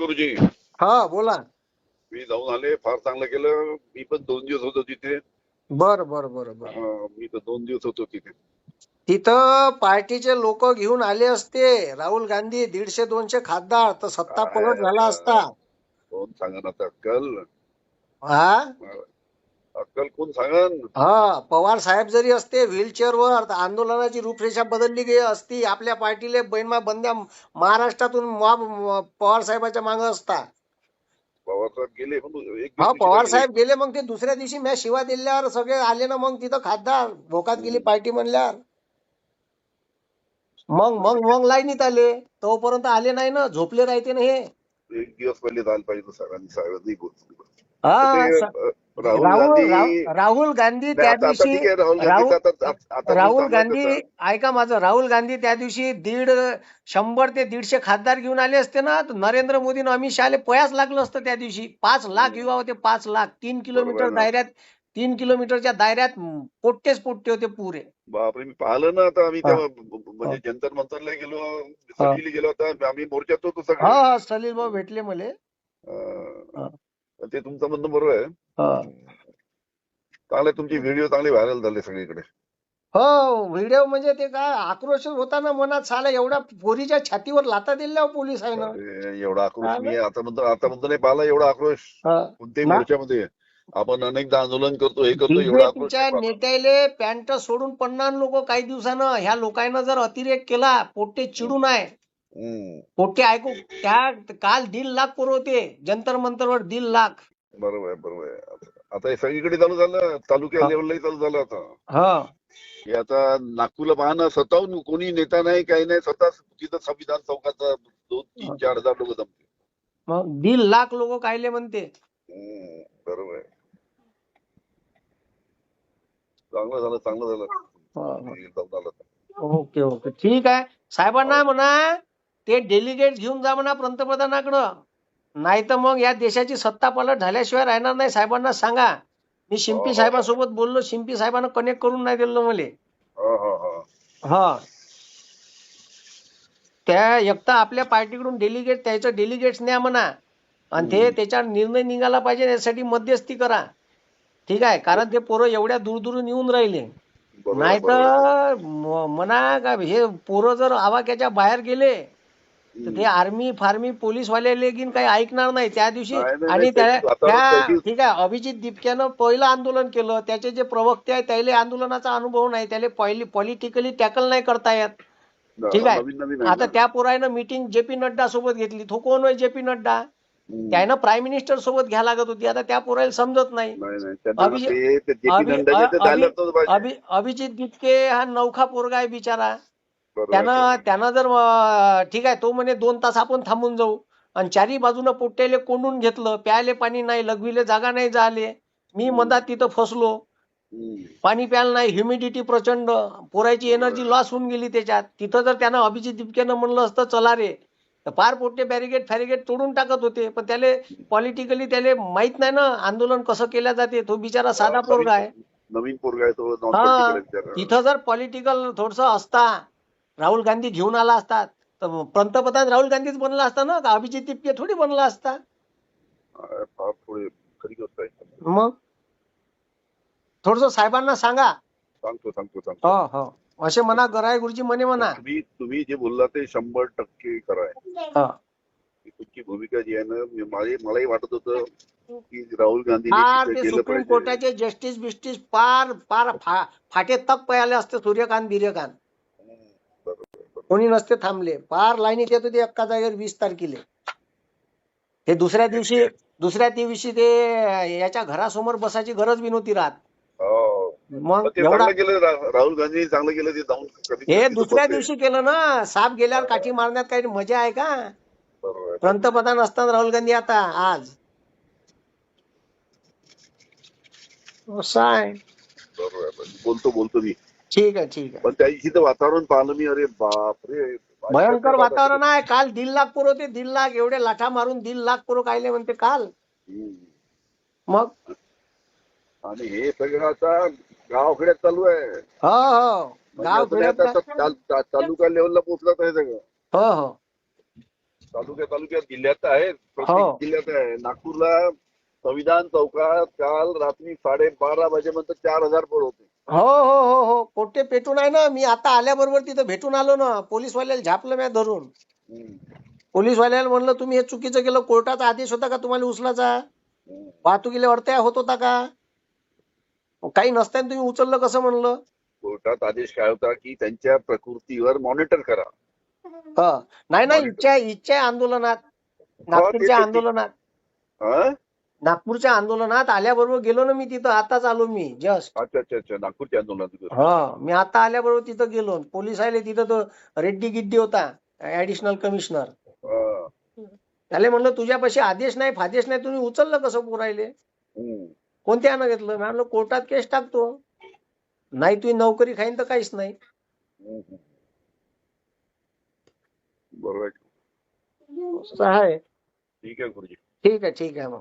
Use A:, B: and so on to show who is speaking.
A: गुरुजी.
B: हा बोला.
A: मी जाऊन आले, फार चांगलं केलं. मी पण 2 दिवस होतो तिथे.
B: बर बर बर बर.
A: मी तर 2 दिवस होतो तिथे.
B: तिथं पार्टीचे लोक घेऊन आले असते, राहुल गांधी 150-200 खासदार, तर सत्ता पलट झाला असता.
A: कोण सांगन आता अक्कल?
B: हा
A: अक्कल कोण सांगन?
B: हा पवार साहेब जरी असते व्हीलचेअरवर, तर आंदोलनाची रूपरेषा बदलली गेली असती. आपल्या पार्टीले बैनमा बंद्या महाराष्ट्रातून पवार साहेबाच्या मागे असता.
A: पवार साहेब गेले पण एक
B: हा
A: दिवस
B: पवार
A: गेले.
B: साहेब गेले, मग ते दुसऱ्या दिवशी मॅच शिवा दिल्यावर सगळे आले ना, मग तिथं खासदार भोकात गेली पार्टी म्हणल्यावर. मग मग मग लाईनीत आले, तोपर्यंत आले नाही ना, झोपले राहते ना हे.
A: एक दिवस पहिले जायला पाहिजे सगळ्यांनी. साहेबांनी बोलतो
B: हा
A: राहुल गांधी.
B: राहुल गांधी
A: नाही,
B: त्या
A: आता
B: दिवशी
A: ठीक आहे. राहुल गांधीचं आता मी
B: राहुल
A: चांगलं
B: गांधी
A: करतो.
B: ऐका माझं, राहुल गांधी त्या दिवशी 100 ते 150 खासदार घेऊन आले असते ना, तर नरेंद्र मोदीनं अमित शहाला पयास लागलं असतं त्या दिवशी. 5 लाख युवा होते, 5 लाख. 3 किलोमीटर
A: बरोबर ना.
B: दायऱ्यात, 3 किलोमीटरच्या दायऱ्यात पोट्टेच पोट्टे होते पुरे.
A: बापरे, मी पाहिलं ना. आता आम्ही त्या
B: हा.
A: म्हणजे जंतर मंतरला गेलो, सगळीला गेलो. आता आम्ही मोर्चात होतो सगळे.
B: हा सलील भाऊ भेटले मले.
A: ते तुमचं म्हणणं बरोबर आहे. चांगले तुमचे व्हिडिओ चांगले व्हायरल झाले सगळीकडे.
B: हो व्हिडिओ म्हणजे ते काय आक्रोश होता ना मनात, साला एवढ्या पोरीच्या छातीवर लाथा दिल्या पोलीस आहे ना.
A: एवढा आक्रोश मी आता म्हणतो नाही पाहिला. एवढा आक्रोश कोणत्याही मोर्चामध्ये. आपण अनेकदा आंदोलन करतो, हे करतो. एवढा आक्रोश
B: बीजेपीच्या नेत्याले पॅन्ट सोडून पडणार लोक काही दिवसानं. ह्या लोकांना जर अतिरेक केला, पोट्टे चिडून आहे. पोट्टे ऐकू त्या काल 1.5 लाख पोरं होते जंतर मंतरवर. 1.5 लाख.
A: बरोबर आहे, बरोबर आहे. आता हे सगळीकडे चालू झालं, तालुक्या लेवललाही चालू झालं आता. हे आता नागपूरला पाहणं, स्वतःहून कोणी नेता नाही, काही नाही, स्वतः तिथं संविधान चौकात 2-3-4 हजार लोक जमते.
B: मग 1.5 लाख लोक कायले म्हणते.
A: बरोबर आहे. चांगलं झालं, चांगलं झालं.
B: ओके ओके ठीक आहे. साहेबांना म्हणा ते डेलिगेट घेऊन जा म्हणा पंतप्रधानाकडं, नाही तर मग या देशाची सत्ता पलट झाल्याशिवाय राहणार नाही. साहेबांना सांगा. मी शिंपी साहेबांसोबत बोललो, शिंपी साहेबांना कनेक्ट करून नाही दिलं मले. हा त्या एकटा आपल्या पार्टीकडून डेलिगेट, त्याचं डेलिगेट्स न्या म्हणा, आणि ते त्याच्यावर निर्णय निघाला पाहिजे. यासाठी मध्यस्थी करा. ठीक आहे, कारण ते पोरं एवढ्या दूर येऊन राहिले. नाही तर म्हणा का हे पोरं जर आवाक्याच्या बाहेर गेले तर ते आर्मी फार्मी पोलीसवाले लेगीन काही ऐकणार नाही त्या दिवशी. आणि त्या ठीक आहे, अभिजित दिपक्यानं पहिलं आंदोलन केलं, त्याचे जे प्रवक्ते आहेत त्याला आंदोलनाचा अनुभव नाही, त्याला पॉलिटिकली टॅकल नाही करता येत. ठीक आहे, आता त्या पोरानं मीटिंग जेपी नड्डा सोबत घेतली. तो कोण आहे जेपी नड्डा? त्यानं प्राईम मिनिस्टर सोबत घ्यायला लागत होती. आता त्या पोराला समजत नाही. अभिजित दिपके हा नौखा पोरगा आहे बिचारा. त्यानं जर ठीक आहे, तो म्हणे 2 तास आपण थांबून जाऊ, आणि 4ही बाजूनं पोट्ट्याले कोंडून घेतलं. प्यायले पाणी नाही, लघवीले जागा नाही झाले. मी मधात तिथं फसलो, पाणी प्यायला नाही, ह्युमिडिटी प्रचंड, पोराची एनर्जी लॉस होऊन गेली त्याच्यात. तिथं जर त्यानं अभिजित दिपकेनं म्हणलं असतं चला रे, तर फार पोट्टे बॅरिगेट तोडून टाकत होते. पण त्याले पॉलिटिकली त्याले माहित नाही ना आंदोलन कसं केलं जाते. तो बिचारा साधा पोरगा आहे,
A: नवीन पोरगा आहे तो.
B: तिथं जर पॉलिटिकल थोडस असता, राहुल गांधी घेऊन आला असतात, तर पंतप्रधान राहुल गांधीच बनला असता ना, अभिजित दिपके थोडी बनला असता. मग थोडस साहेबांना सांगा. सांगतो असे म्हणा, गराय गुरुजी म्हणा.
A: तुम्ही जे बोलला ते 100% खरं आहे. तुमची भूमिका जी आहे ना, मलाही वाटत होतं की राहुल गांधी
B: सुप्रीम कोर्टाचे जस्टिस बिस्टिस पार फाटे तक पयाले असते. सूर्यकांत बिर्यकांत कोणी नसते थांबले, पार लाईनीत येत होते एका जागेवर 20 तारखेला. ते दुसऱ्या दिवशी ते याच्या घरासमोर बसायची गरज बी नव्हती राहत. मग
A: राहुल गांधी चांगलं केलं ते जाऊन.
B: हे दुसऱ्या दिवशी केलं ना. साप गेल्यावर काठी मारण्यात काही मजा आहे का? पंतप्रधान असताना राहुल गांधी आता आज असं आहे.
A: बोलतो मी.
B: ठीक आहे.
A: पण त्या दिवशी तर वातावरण पाहिलं मी, अरे बापरे,
B: भयंकर वातावरण आहे. काल 1.5 लाख पोरं होते. 1.5 लाख एवढे लाठा मारून 1.5 लाख पोरं कायले म्हणते काल. मग
A: आणि हे सगळं आता गावखेड्यात चालू आहे.
B: गावखेड्यात
A: तालुका लेवलला पोहोचलं आहे सगळं. तालुक्यात जिल्ह्यात आहे, प्रत्येक जिल्ह्यात आहे. नागपूरला संविधान चौकात काल रात्री 12:30 वाजेपर्यंत 4,000 पोर होते.
B: हो पोट्टे पेटून आहे ना. मी आता आल्याबरोबर तिथं भेटून आलो ना. पोलीसवाल्याला झापलं मी धरून. पोलीसवाल्याला म्हणलं तुम्ही हे चुकीचं केलं. कोर्टाचा आदेश होता का तुम्हाला उचलाचा? वाहतुकीला अडथळा होत होता का? काही नसताना तुम्ही उचललं कसं म्हणलं?
A: कोर्टात आदेश काय होता की त्यांच्या प्रकृतीवर मॉनिटर करा.
B: नाही इच्छा आंदोलनात, नागपूरच्या आंदोलनात आल्याबरोबर गेलो ना मी तिथं. आताच आलो मी जस्ट.
A: अच्छा नागपूरच्या आंदोलनात.
B: मी आता आल्याबरोबर तिथं गेलो. पोलीस आले तिथं. तो रेड्डी गिड्डी होता, ऍडिशनल कमिशनर. त्याला म्हणलं तुझ्यापाशी आदेश नाही फादेश नाही, तुम्ही उचललं कसं पोरायले? कोणत्यानं घेतलं? मी म्हणलं कोर्टात केस टाकतो. नाही तुझी नोकरी खाईन तर काहीच नाही.
A: बरोबर
B: आहे.
A: ठीक आहे गुरुजी.
B: ठीक आहे मग.